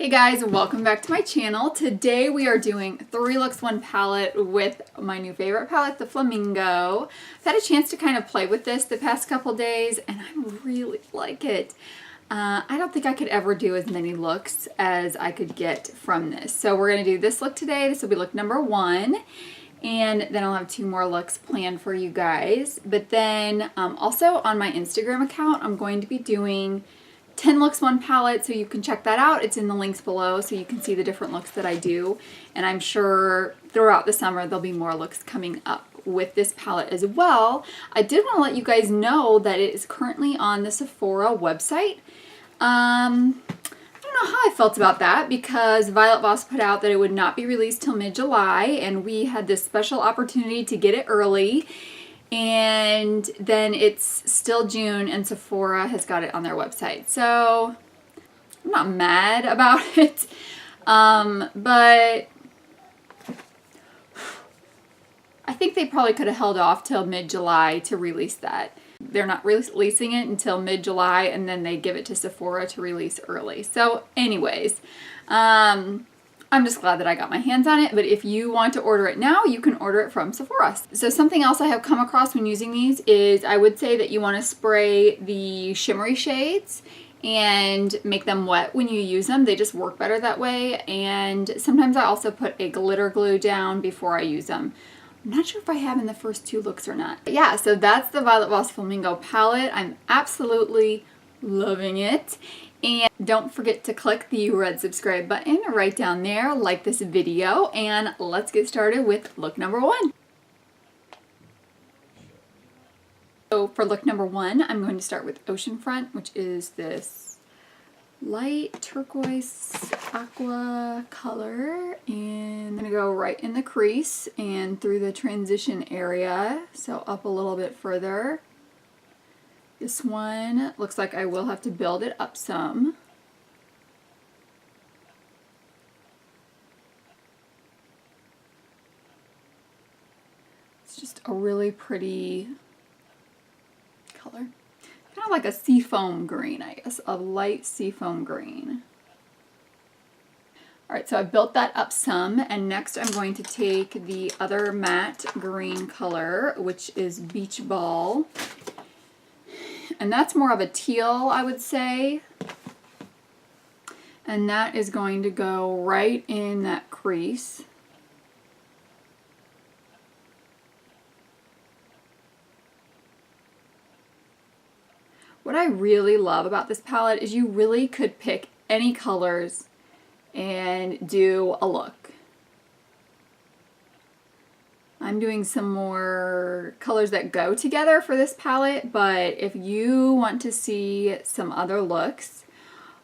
Hey guys, welcome back to my channel. Today we are doing 3 looks 1 palette with my new favorite palette, the Flamingo. I've had a chance to kind of play with this the past couple days and I really like it. I don't think I could ever do as many looks as I could get from this. So we're going to do this look today. This will be look number 1. And then I'll have 2 more looks planned for you guys. But then also on my Instagram account, I'm going to be doing 10 looks 1 palette, so you can check that out. It's in the links below so you can see the different looks that I do. And I'm sure throughout the summer there'll be more looks coming up with this palette as well. I did want to let you guys know that it is currently on the Sephora website. I don't know how I felt about that because Violet Voss put out that it would not be released till mid-July, and we had this special opportunity to get it early. And then it's still June and Sephora has got it on their website. So I'm not mad about it. But I think they probably could have held off till mid-July to release that. They're not releasing it until mid-July, and then they give it to Sephora to release early. So anyways, I'm just glad that I got my hands on it, but if you want to order it now, you can order it from Sephora. So something else I have come across when using these is I would say that you want to spray the shimmery shades and make them wet when you use them. They just work better that way. And sometimes I also put a glitter glue down before I use them. I'm not sure if I have in the first 2 looks or not. But yeah, so that's the Violet Voss Flamingo palette. I'm absolutely loving it. And don't forget to click the red subscribe button right down there, like this video, and let's get started with look number 1. So for look number 1, I'm going to start with Oceanfront, which is this light turquoise aqua color, and I'm going to go right in the crease and through the transition area, so up a little bit further. This one looks like I will have to build it up some. It's just a really pretty color. Kind of like a seafoam green, I guess. A light seafoam green. Alright, so I built that up some, and next I'm going to take the other matte green color, which is Beach Ball. And that's more of a teal, I would say. And that is going to go right in that crease. What I really love about this palette is you really could pick any colors and do a look. I'm doing some more colors that go together for this palette, but if you want to see some other looks,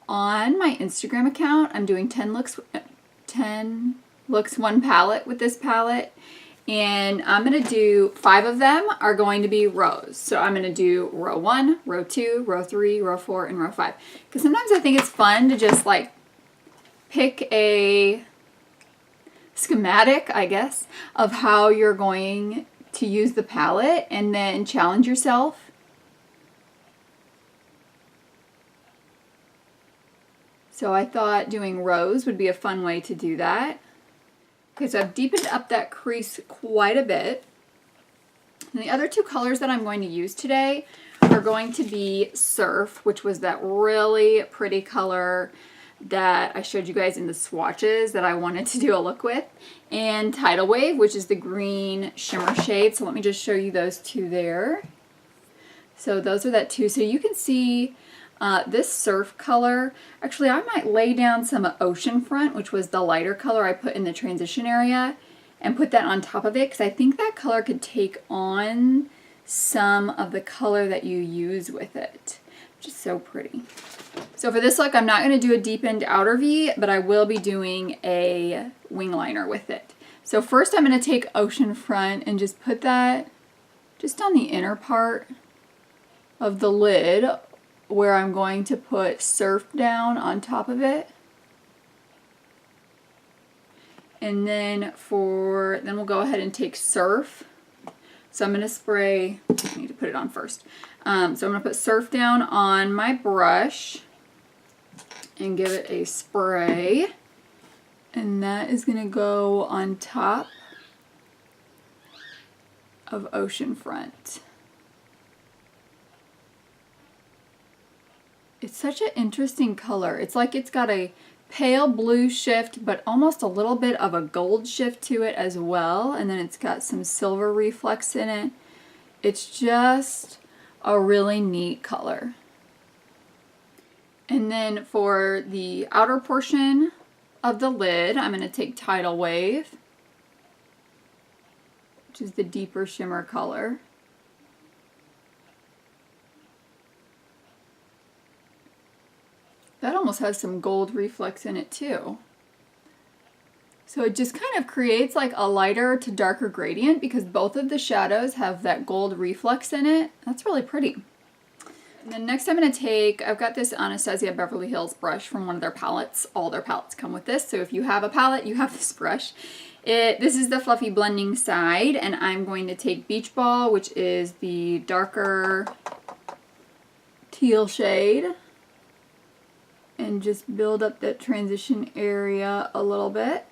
on my Instagram account, I'm doing 10 looks 1 palette with this palette, and I'm going to do 5 of them are going to be rows. So I'm going to do row 1, row 2, row 3, row 4, and row 5. Because sometimes I think it's fun to just like pick a schematic, I guess, of how you're going to use the palette and then challenge yourself. So I thought doing rows would be a fun way to do that. Okay, so I've deepened up that crease quite a bit. And the other 2 colors that I'm going to use today are going to be Surf, which was that really pretty color that I showed you guys in the swatches that I wanted to do a look with, and Tidal Wave, which is the green shimmer shade. So let me just show you those 2 there. So those are that 2. So you can see this Surf color. Actually, I might lay down some Oceanfront, which was the lighter color I put in the transition area, and put that on top of it, because I think that color could take on some of the color that you use with it, which is so pretty. So for this look, I'm not going to do a deepened outer V, but I will be doing a wing liner with it. So first I'm going to take Oceanfront and just put that just on the inner part of the lid where I'm going to put Surf down on top of it. And then we'll go ahead and take Surf. So I'm going to spray, I need to put it on first. So I'm going to put Surf down on my brush. and give it a spray. And that is going to go on top of Oceanfront. It's such an interesting color. It's like it's got a pale blue shift, but almost a little bit of a gold shift to it as well. And then it's got some silver reflex in it. It's just a really neat color. And then for the outer portion of the lid, I'm going to take Tidal Wave, which is the deeper shimmer color. That almost has some gold reflex in it too. So it just kind of creates like a lighter to darker gradient because both of the shadows have that gold reflex in it. That's really pretty. And then next I'm going to take, I've got this Anastasia Beverly Hills brush from one of their palettes. All their palettes come with this, so if you have a palette, you have this brush. This is the fluffy blending side, and I'm going to take Beach Ball, which is the darker teal shade, and just build up that transition area a little bit.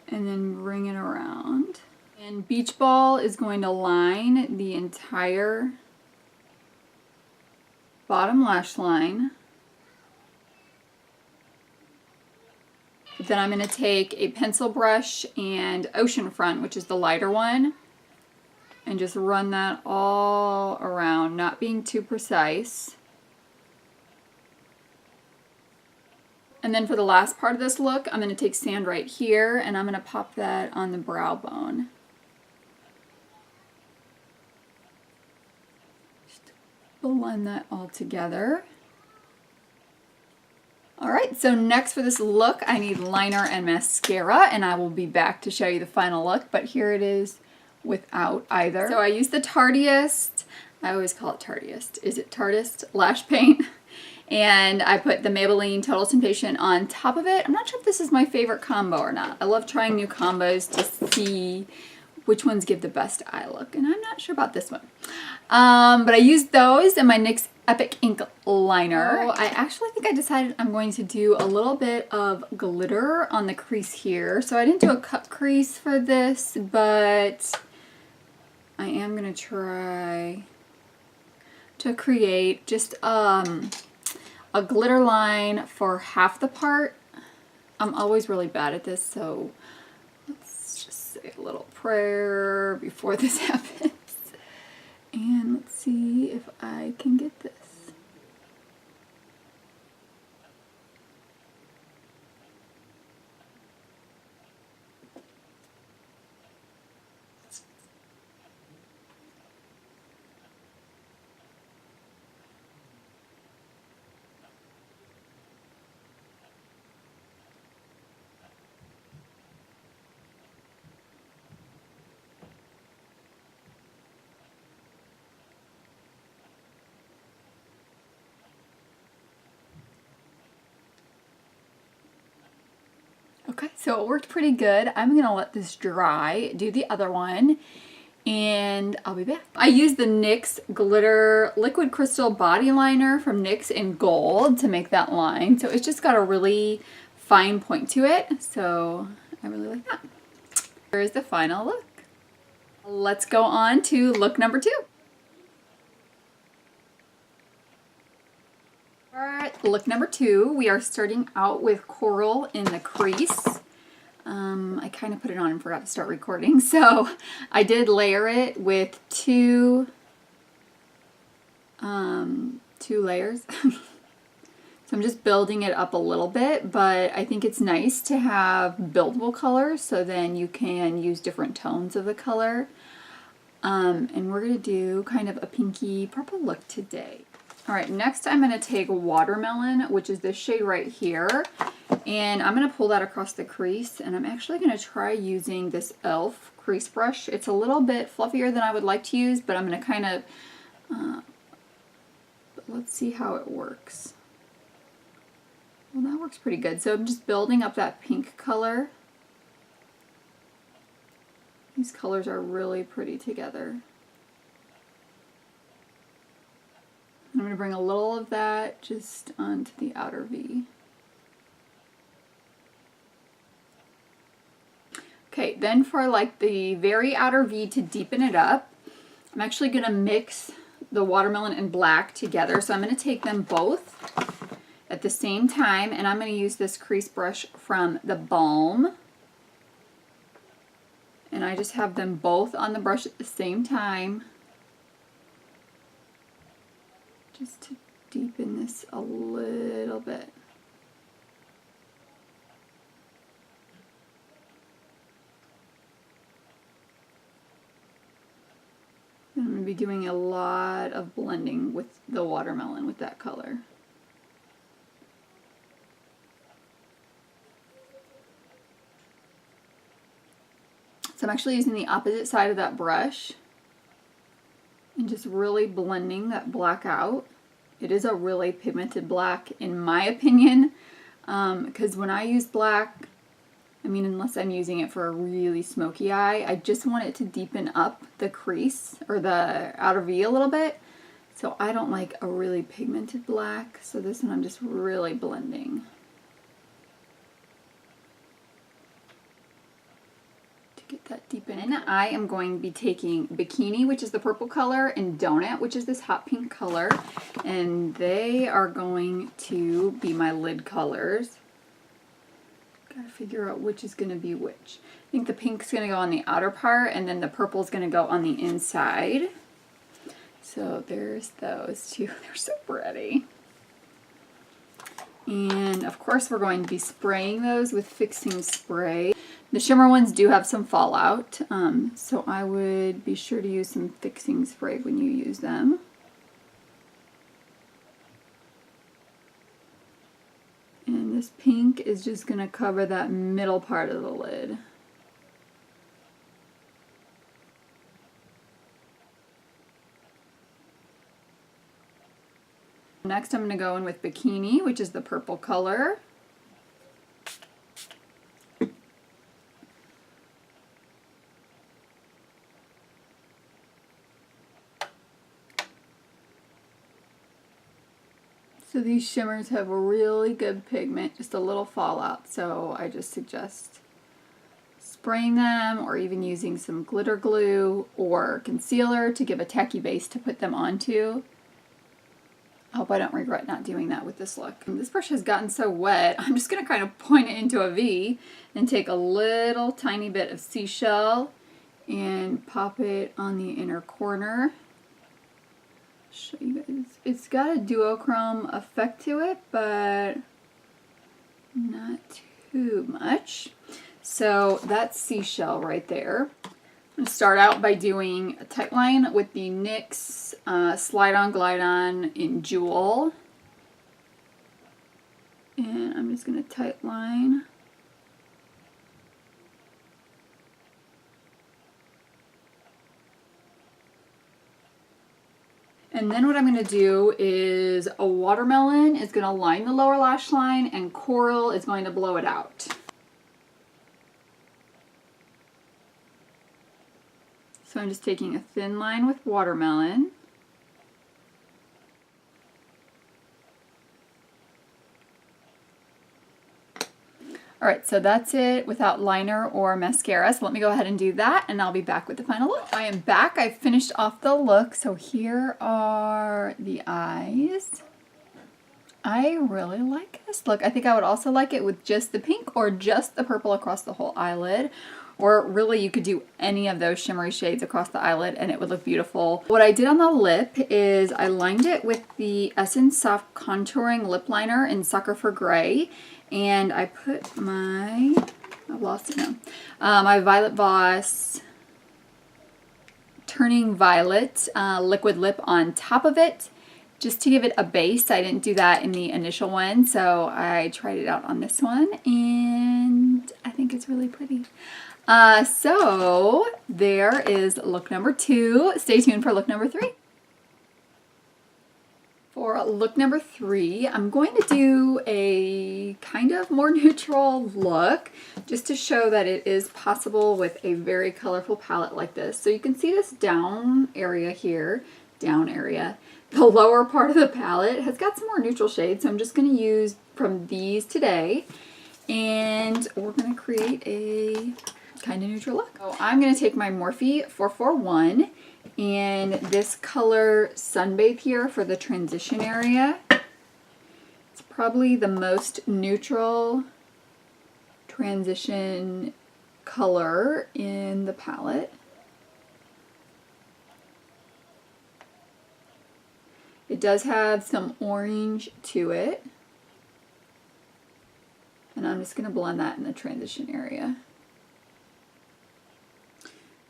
And then bring it around. And Beach Ball is going to line the entire bottom lash line. Then I'm going to take a pencil brush and Oceanfront, which is the lighter one, and just run that all around, not being too precise. And then for the last part of this look, I'm going to take sand right here and I'm going to pop that on the brow bone. Just blend that all together. Alright, so next for this look, I need liner and mascara, and I will be back to show you the final look, but here it is without either. So I used the Tardiest, I always call it Tardiest, is it Tardiest lash paint? And I put the Maybelline Total Temptation on top of it. I'm not sure if this is my favorite combo or not. I love trying new combos to see which ones give the best eye look, and I'm not sure about this one. But I used those in my NYX Epic Ink Liner. Oh, I actually think I decided I'm going to do a little bit of glitter on the crease here. So I didn't do a cut crease for this, but I am going to try to create just a glitter line for half the part. I'm always really bad at this, so let's just say a little prayer before this happens. And let's see if I can get this. Okay, so it worked pretty good. I'm gonna let this dry, do the other one, and I'll be back. I used the NYX Glitter Liquid Crystal Body Liner from NYX in gold to make that line. So it's just got a really fine point to it, so I really like that. Here's the final look. Let's go on to look number 2. Alright, look number 2, we are starting out with coral in the crease. I kind of put it on and forgot to start recording, so I did layer it with two layers. So I'm just building it up a little bit, but I think it's nice to have buildable colors so then you can use different tones of the color. And we're going to do kind of a pinky purple look today. Alright, next I'm going to take Watermelon, which is this shade right here, and I'm going to pull that across the crease, and I'm actually going to try using this e.l.f. crease brush. It's a little bit fluffier than I would like to use, but I'm going to kind of, let's see how it works. Well, that works pretty good. So I'm just building up that pink color. These colors are really pretty together. I'm going to bring a little of that just onto the outer V. Okay, then for like the very outer V to deepen it up, I'm actually going to mix the watermelon and black together. So I'm going to take them both at the same time, and I'm going to use this crease brush from the Balm. And I just have them both on the brush at the same time, just to deepen this a little bit. I'm going to be doing a lot of blending with the watermelon with that color. So I'm actually using the opposite side of that brush and just really blending that black out. It is a really pigmented black in my opinion, because when I use black, I mean, unless I'm using it for a really smoky eye, I just want it to deepen up the crease or the outer V a little bit. So I don't like a really pigmented black. So this one I'm just really blending to get that deepen. And I am going to be taking Bikini, which is the purple color, and Donut, which is this hot pink color. And they are going to be my lid colors. Gotta figure out which is gonna be which. I think the pink's gonna go on the outer part, and then the purple's gonna go on the inside. So there's those two. They're so pretty. And of course we're going to be spraying those with fixing spray. The shimmer ones do have some fallout, so I would be sure to use some fixing spray when you use them. And this pink is just going to cover that middle part of the lid. Next I'm going to go in with Bikini, which is the purple color. So these shimmers have a really good pigment, just a little fallout, so I just suggest spraying them or even using some glitter glue or concealer to give a tacky base to put them onto. I hope I don't regret not doing that with this look. And this brush has gotten so wet, I'm just going to kind of point it into a V and take a little tiny bit of seashell and pop it on the inner corner. Show you guys. It's got a duochrome effect to it, but not too much. So that's seashell right there. I'm going to start out by doing a tight line with the NYX Slide On Glide On in Jewel. And I'm just going to tight line. And then what I'm going to do is a watermelon is going to line the lower lash line and coral is going to blow it out. So I'm just taking a thin line with watermelon. Alright, so that's it without liner or mascara. So let me go ahead and do that and I'll be back with the final look. I am back. I finished off the look. So here are the eyes. I really like this look. I think I would also like it with just the pink or just the purple across the whole eyelid. Or really you could do any of those shimmery shades across the eyelid and it would look beautiful. What I did on the lip is I lined it with the Essence Soft Contouring Lip Liner in Sucker for Gray. And I put my, I've lost it now, my Violet Voss Turning Violet liquid lip on top of it, just to give it a base. I didn't do that in the initial one, so I tried it out on this one, and I think it's really pretty. So there is look number 2. Stay tuned for look number 3. For look number 3, I'm going to do a kind of more neutral look just to show that it is possible with a very colorful palette like this. So you can see this down area here, down area. the lower part of the palette has got some more neutral shades, so I'm just going to use from these today, and we're going to create a kind of neutral look. So I'm going to take my Morphe 441 and this color Sunbathe here for the transition area. It's probably the most neutral transition color in the palette. It does have some orange to it, and I'm just going to blend that in the transition area.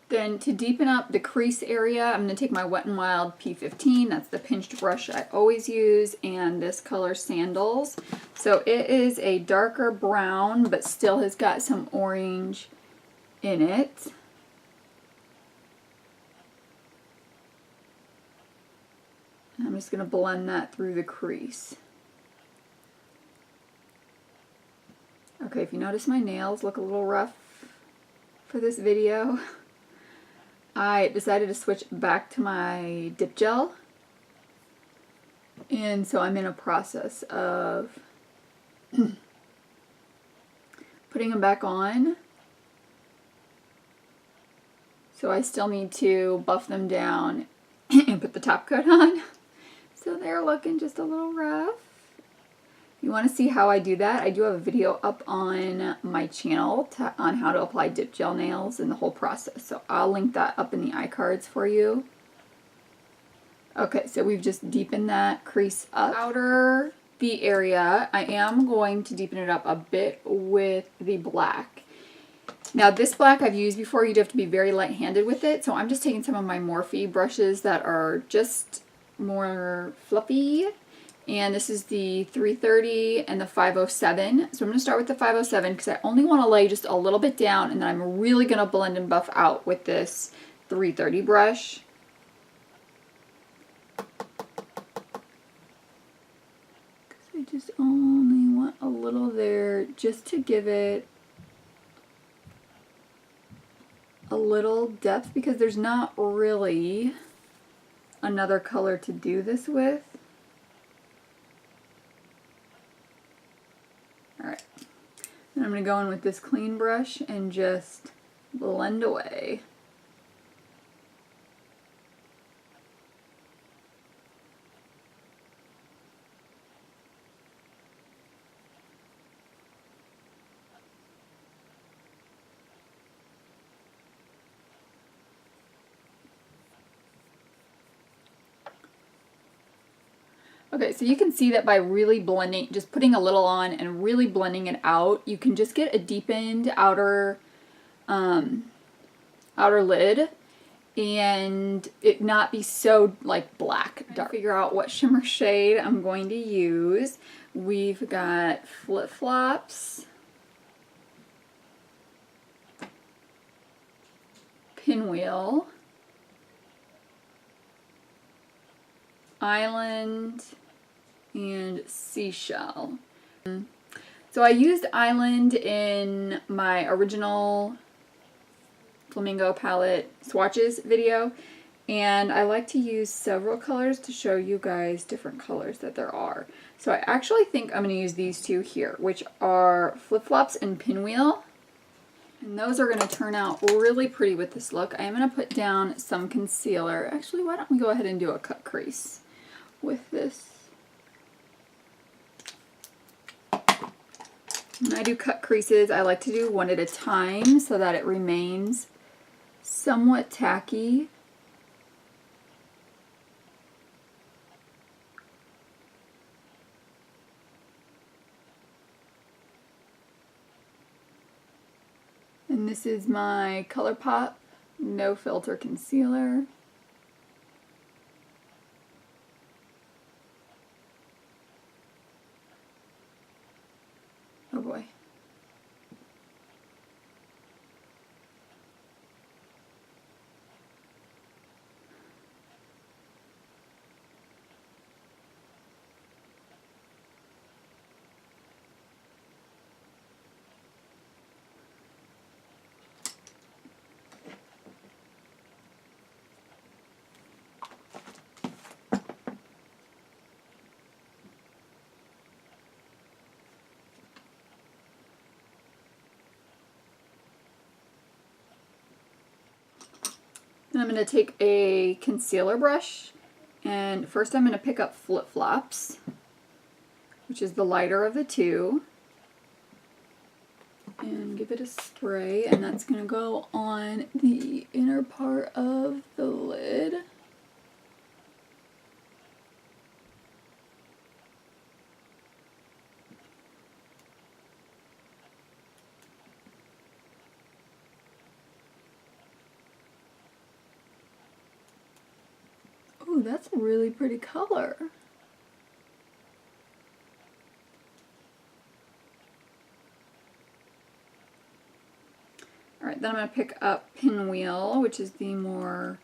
Then to deepen up the crease area, I'm going to take my Wet n Wild P15, that's the pinched brush I always use, and this color Sandals. So it is a darker brown, but still has got some orange in it. I'm just going to blend that through the crease. Okay, if you notice my nails look a little rough for this video, I decided to switch back to my dip gel. And so I'm in a process of putting them back on. So I still need to buff them down and put the top coat on. So they're looking just a little rough. If you want to see how I do that, I do have a video up on my channel on how to apply dip gel nails and the whole process. So I'll link that up in the iCards for you. Okay, so we've just deepened that crease up. Outer V area, I am going to deepen it up a bit with the black. Now this black I've used before, you'd have to be very light-handed with it. So I'm just taking some of my Morphe brushes that are just more fluffy, and this is the 330 and the 507. So I'm going to start with the 507 because I only want to lay just a little bit down, and then I'm really going to blend and buff out with this 330 brush. Because I just only want a little there just to give it a little depth, because there's not really another color to do this with. Alright, then I'm going to go in with this clean brush and just blend away. Okay, so you can see that by really blending, just putting a little on and really blending it out, you can just get a deepened outer lid and it not be so like black dark. Figure out what shimmer shade I'm going to use. We've got Flip Flops, Pinwheel, Island, and Seashell. So I used Island in my original Flamingo palette swatches video, and I like to use several colors to show you guys different colors that there are. So I actually think I'm going to use these two here, which are Flip Flops and Pinwheel. And those are going to turn out really pretty with this look. I am going to put down some concealer. Actually, why don't we go ahead and do a cut crease with this. When I do cut creases, I like to do one at a time so that it remains somewhat tacky. And this is my ColourPop No Filter Concealer. Oh boy. Then I'm going to take a concealer brush, and first I'm going to pick up Flip Flops, which is the lighter of the two, and give it a spray, and that's going to go on the inner part of the lid. Ooh, that's a really pretty color. Alright, then I'm going to pick up Pinwheel, which is the more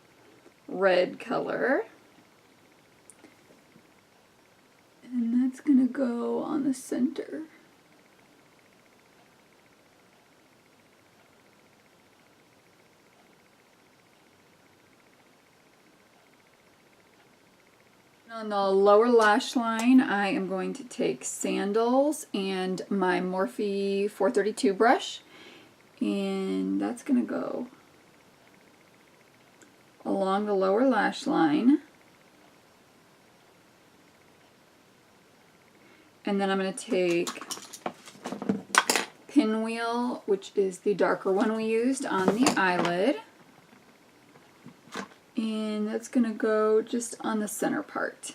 red color. And that's going to go on the center. On the lower lash line, I am going to take Sandals and my Morphe 432 brush, and that's going to go along the lower lash line. And then I'm going to take Pinwheel, which is the darker one we used, on the eyelid. And that's going to go just on the center part.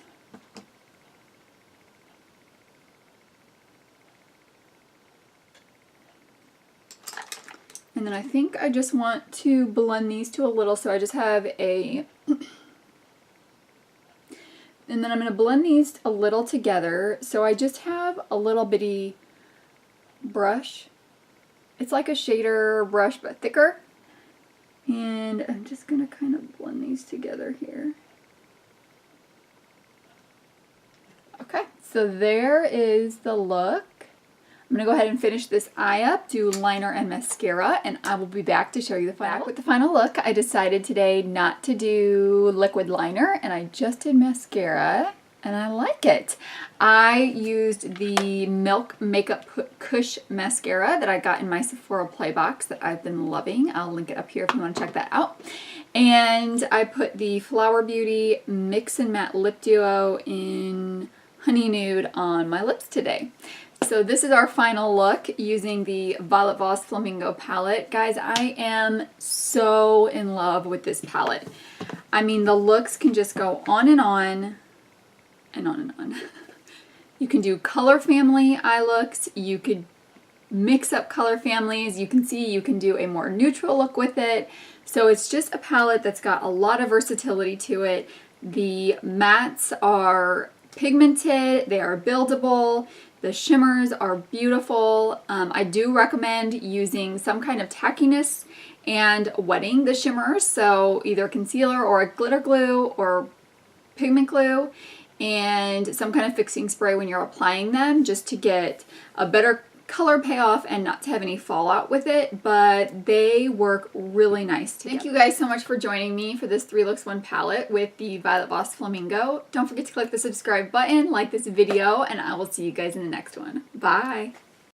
And then I think I just want to blend these two a little, so I just have a... And then I'm going to blend these a little together, so I just have a little bitty brush. It's like a shader brush, but thicker. And I'm just going to kind of blend these together here. Okay, so there is the look. I'm going to go ahead and finish this eye up, do liner and mascara, and I will be back to show you the final. With the final look, I decided today not to do liquid liner, and I just did mascara, and I like it. I used the Milk Makeup Kush mascara that I got in my Sephora play box that I've been loving. I'll link it up here if you want to check that out. And I put the Flower Beauty Mix and Matte Lip Duo in Honey Nude on my lips today. So this is our final look using the Voss Flamingo palette. Guys, I am so in love with this palette. I mean, the looks can just go on and on and on and on. You can do color family eye looks. You could mix up color families. You can see you can do a more neutral look with it. So it's just a palette that's got a lot of versatility to it. The mattes are pigmented. They are buildable. The shimmers are beautiful. I do recommend using some kind of tackiness and wetting the shimmers, so either concealer or glitter glue or pigment glue and some kind of fixing spray when you're applying them, just to get a better color payoff and not to have any fallout with it, but they work really nice together. Thank you guys so much for joining me for this 3 Looks 1 palette with the Voss Flamingo. Don't forget to click the subscribe button, like this video, and I will see you guys in the next one. Bye!